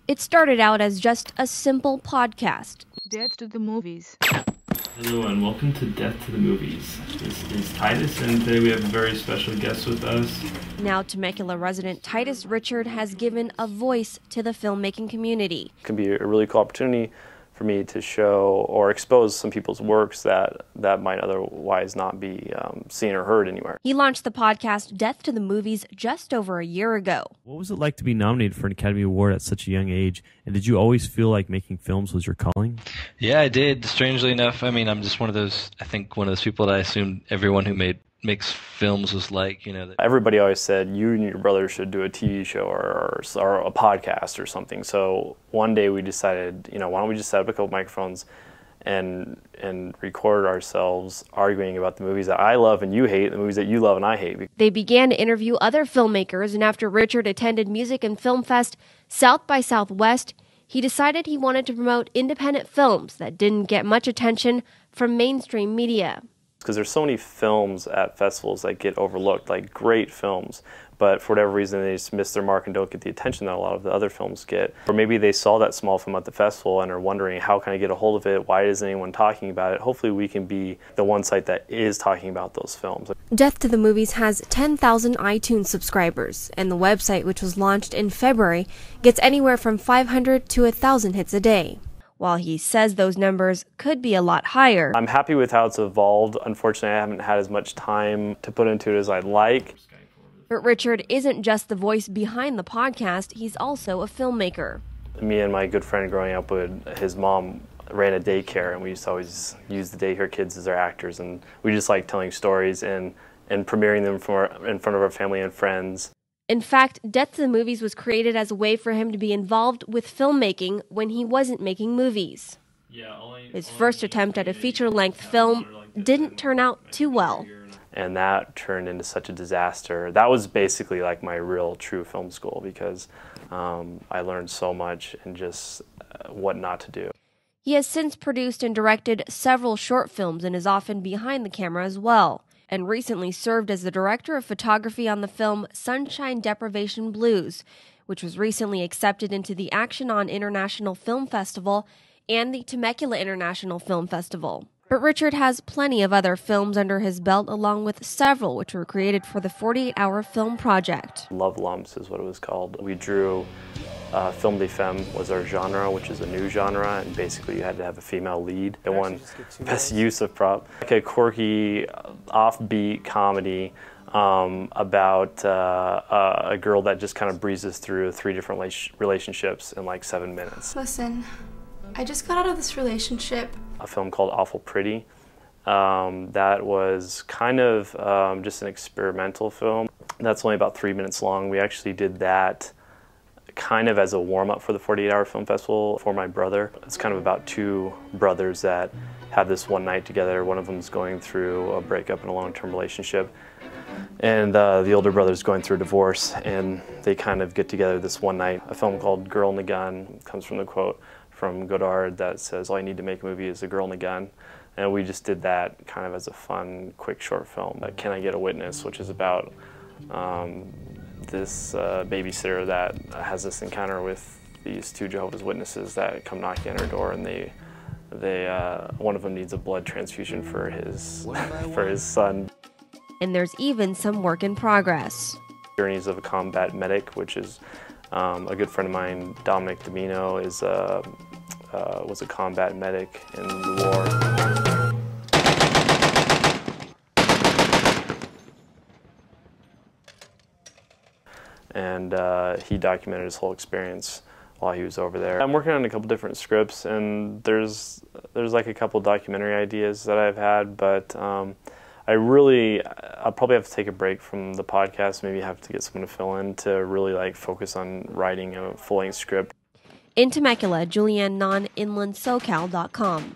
It started out as just a simple podcast. Death to the movies. Hello and welcome to Death to the Movies. This is Titus, and today we have a very special guest with us. Now Temecula resident Titus Richard has given a voice to the filmmaking community. It can be a really cool opportunity for me to show or expose some people's works that might otherwise not be seen or heard anywhere. He launched the podcast Death to the Movies just over a year ago. What was it like to be nominated for an Academy Award at such a young age? And did you always feel like making films was your calling? Yeah, I did. Strangely enough, I mean, I'm just one of those people that I assumed everyone who makes films was like, you know. Everybody always said, you and your brother should do a TV show or a podcast or something. So one day we decided, you know, why don't we just set up a couple microphones and record ourselves arguing about the movies that I love and you hate, the movies that you love and I hate. They began to interview other filmmakers, and after Richard attended Music and Film Fest South by Southwest, he decided he wanted to promote independent films that didn't get much attention from mainstream media. Because there's so many films at festivals that get overlooked, like great films, but for whatever reason they just miss their mark and don't get the attention that a lot of the other films get. Or maybe they saw that small film at the festival and are wondering, how can I get a hold of it? Why isn't anyone talking about it? Hopefully we can be the one site that is talking about those films. Death to the Movies has 10,000 iTunes subscribers, and the website, which was launched in February, gets anywhere from 500 to 1,000 hits a day. While he says those numbers could be a lot higher. I'm happy with how it's evolved. Unfortunately, I haven't had as much time to put into it as I'd like. But Richard isn't just the voice behind the podcast, he's also a filmmaker. Me and my good friend growing up, his mom ran a daycare, and we used to always use the daycare kids as our actors, and we just like telling stories and premiering them in front of our family and friends. In fact, Death to the Movies was created as a way for him to be involved with filmmaking when he wasn't making movies. His first attempt at a feature-length film didn't turn out too well. And that turned into such a disaster. That was basically like my real true film school, because I learned so much and just what not to do. He has since produced and directed several short films and is often behind the camera as well, and recently served as the director of photography on the film Sunshine Deprivation Blues, which was recently accepted into the Action On International Film Festival and the Temecula International Film Festival. But Richard has plenty of other films under his belt, along with several which were created for the 48-hour film project. Love Lumps is what it was called. We drew film de femme was our genre, which is a new genre, and basically you had to have a female lead. It won best use of prop. Like a quirky, offbeat comedy about a girl that just kind of breezes through 3 different relationships in like 7 minutes. Listen, I just got out of this relationship. A film called Awful Pretty. That was kind of just an experimental film. That's only about 3 minutes long. We actually did that kind of as a warm-up for the 48-hour film festival for my brother. It's kind of about 2 brothers that have this one night together. One of them's going through a breakup in a long-term relationship, and the older brother's going through a divorce, and they kind of get together this one night. A film called Girl and a Gun comes from the quote from Godard that says, all you need to make a movie is a girl and a gun. And we just did that kind of as a fun, quick short film. Can I Get a Witness, which is about this babysitter that has this encounter with these 2 Jehovah's Witnesses that come knocking on her door, and they one of them needs a blood transfusion for his son. And there's even some work in progress. Journeys of a Combat Medic, which is a good friend of mine, Dominic Domino, was a combat medic in the war. And he documented his whole experience while he was over there. I'm working on a couple different scripts, and there's like a couple documentary ideas that I've had, but I'll probably have to take a break from the podcast, maybe have to get someone to fill in to really like focus on writing a full-length script. In Temecula, Julianne Non, InlandSoCal.com.